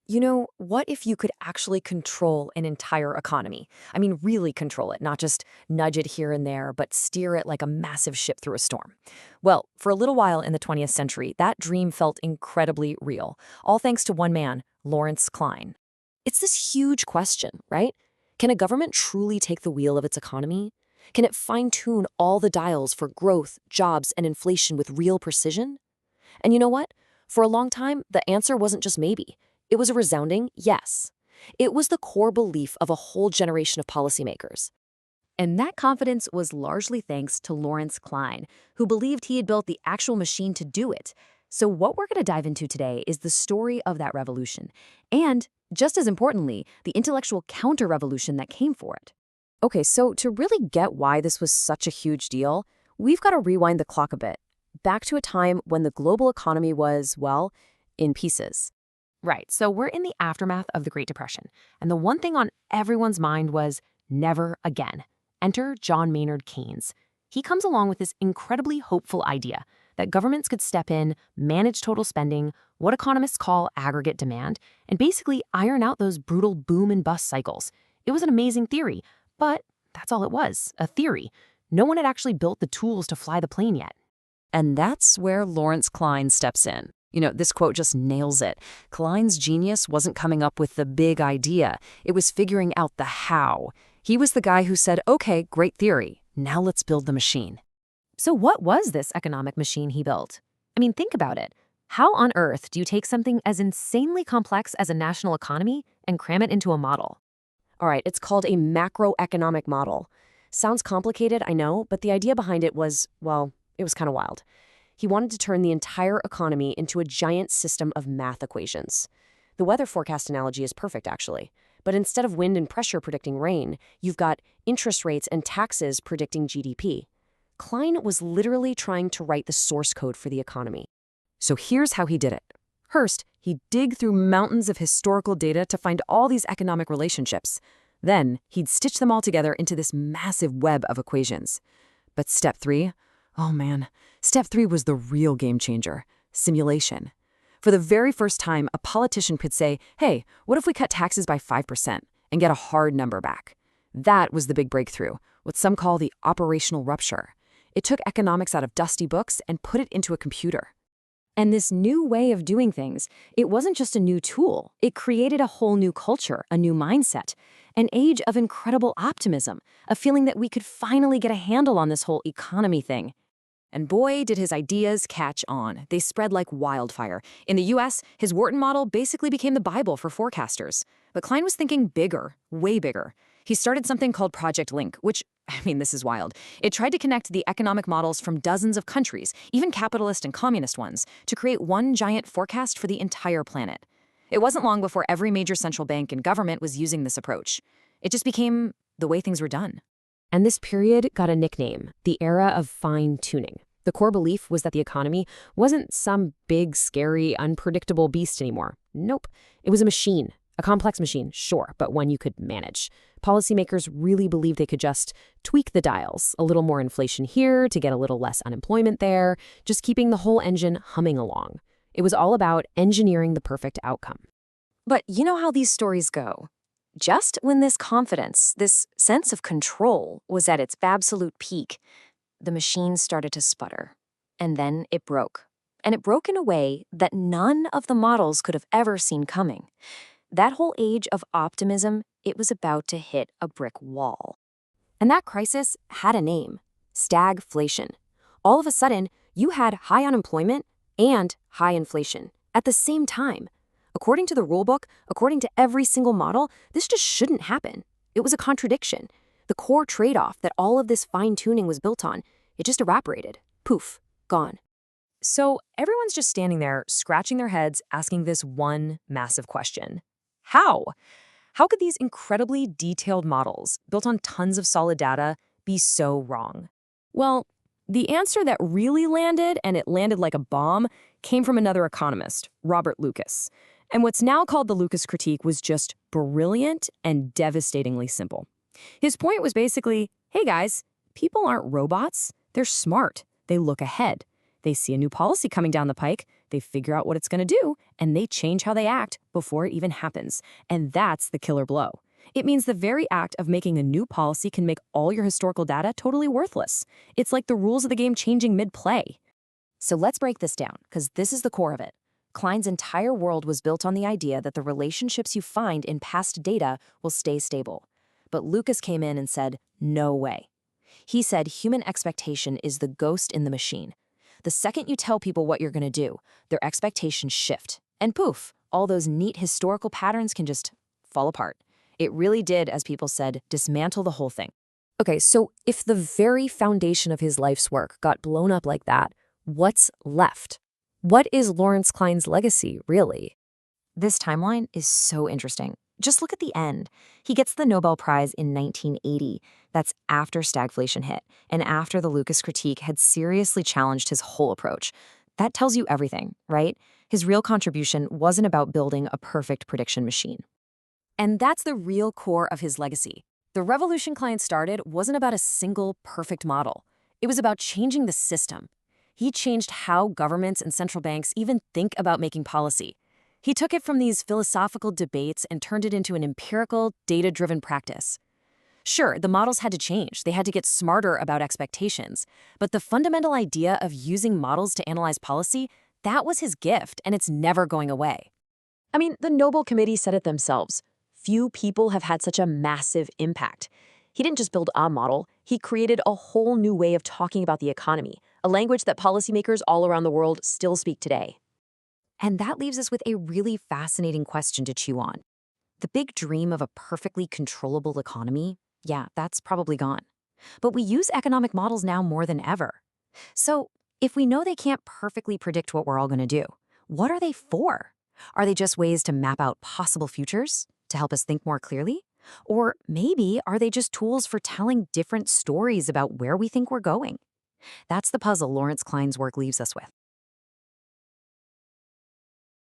What if you could actually control an entire economy? I mean, really control it, not just nudge it here and there, but steer it like a massive ship through a storm. Well, for a little while in the 20th century, that dream felt incredibly real, all thanks to one man, Lawrence Klein. It's this huge question, right? Can a government truly take the wheel of its economy? Can it fine-tune all the dials for growth, jobs, and inflation with real precision? And you know what? For a long time, the answer wasn't just maybe. It was a resounding yes. It was the core belief of a whole generation of policymakers. And that confidence was largely thanks to Lawrence Klein, who believed he had built the actual machine to do it. So what we're going to dive into today is the story of that revolution, and, just as importantly, the intellectual counter-revolution that came for it. Okay, so to really get why this was such a huge deal, we've got to rewind the clock a bit, back to a time when the global economy was, well, in pieces. Right, so we're in the aftermath of the Great Depression, and the one thing on everyone's mind was never again. Enter John Maynard Keynes. He comes along with this incredibly hopeful idea that governments could step in, manage total spending, what economists call aggregate demand, and basically iron out those brutal boom and bust cycles. It was an amazing theory, but that's all it was, a theory. No one had actually built the tools to fly the plane yet. And that's where Lawrence Klein steps in. This quote just nails it. Klein's genius wasn't coming up with the big idea. It was figuring out the how. He was the guy who said, okay, great theory. Now let's build the machine. So what was this economic machine he built? I mean, think about it. How on earth do you take something as insanely complex as a national economy and cram it into a model? All right, it's called a macroeconomic model. Sounds complicated, I know, but the idea behind it was, well, it was kind of wild. He wanted to turn the entire economy into a giant system of math equations. The weather forecast analogy is perfect, actually. But instead of wind and pressure predicting rain, you've got interest rates and taxes predicting GDP. Klein was literally trying to write the source code for the economy. So here's how he did it. First, he'd dig through mountains of historical data to find all these economic relationships. Then, he'd stitch them all together into this massive web of equations. But step 3? Oh man, step 3 was the real game changer, simulation. For the very first time, a politician could say, hey, what if we cut taxes by 5% and get a hard number back? That was the big breakthrough, what some call the operational rupture. It took economics out of dusty books and put it into a computer. And this new way of doing things, it wasn't just a new tool. It created a whole new culture, a new mindset, an age of incredible optimism, a feeling that we could finally get a handle on this whole economy thing. And boy, did his ideas catch on. They spread like wildfire. In the US, his Wharton model basically became the Bible for forecasters. But Klein was thinking bigger, way bigger. He started something called Project Link, which, this is wild. It tried to connect the economic models from dozens of countries, even capitalist and communist ones, to create one giant forecast for the entire planet. It wasn't long before every major central bank and government was using this approach. It just became the way things were done. And this period got a nickname, the era of fine-tuning. The core belief was that the economy wasn't some big, scary, unpredictable beast anymore. Nope. It was a machine. A complex machine, sure, but one you could manage. Policymakers really believed they could just tweak the dials, a little more inflation here to get a little less unemployment there, just keeping the whole engine humming along. It was all about engineering the perfect outcome. But you know how these stories go. Just when this confidence, this sense of control, was at its absolute peak, the machine started to sputter. And then it broke. And it broke in a way that none of the models could have ever seen coming. That whole age of optimism, it was about to hit a brick wall. And that crisis had a name, stagflation. All of a sudden, you had high unemployment and high inflation at the same time. According to the rulebook, according to every single model, this just shouldn't happen. It was a contradiction. The core trade-off that all of this fine-tuning was built on, it just evaporated. Poof, gone. So everyone's just standing there, scratching their heads, asking this one massive question. How? How could these incredibly detailed models, built on tons of solid data, be so wrong? Well, the answer that really landed, and it landed like a bomb, came from another economist, Robert Lucas. And what's now called the Lucas critique was just brilliant and devastatingly simple. His point was basically, hey guys, people aren't robots. They're smart. They look ahead. They see a new policy coming down the pike. They figure out what it's going to do, and they change how they act before it even happens. And that's the killer blow. It means the very act of making a new policy can make all your historical data totally worthless. It's like the rules of the game changing mid-play. So let's break this down, because this is the core of it. Klein's entire world was built on the idea that the relationships you find in past data will stay stable. But Lucas came in and said, no way. He said human expectation is the ghost in the machine. The second you tell people what you're going to do, their expectations shift. And poof, all those neat historical patterns can just fall apart. It really did, as people said, dismantle the whole thing. Okay, so if the very foundation of his life's work got blown up like that, what's left? What is Lawrence Klein's legacy, really? This timeline is so interesting. Just look at the end. He gets the Nobel Prize in 1980. That's after stagflation hit, and after the Lucas critique had seriously challenged his whole approach. That tells you everything, right? His real contribution wasn't about building a perfect prediction machine. And that's the real core of his legacy. The revolution Klein started wasn't about a single perfect model. It was about changing the system. He changed how governments and central banks even think about making policy. He took it from these philosophical debates and turned it into an empirical, data-driven practice. Sure, the models had to change. They had to get smarter about expectations. But the fundamental idea of using models to analyze policy, that was his gift, and it's never going away. I mean, the Nobel Committee said it themselves. Few people have had such a massive impact. He didn't just build a model, he created a whole new way of talking about the economy, a language that policymakers all around the world still speak today. And that leaves us with a really fascinating question to chew on. The big dream of a perfectly controllable economy, yeah, that's probably gone. But we use economic models now more than ever. So if we know they can't perfectly predict what we're all going to do, what are they for? Are they just ways to map out possible futures, to help us think more clearly? Or maybe are they just tools for telling different stories about where we think we're going? That's the puzzle Lawrence Klein's work leaves us with.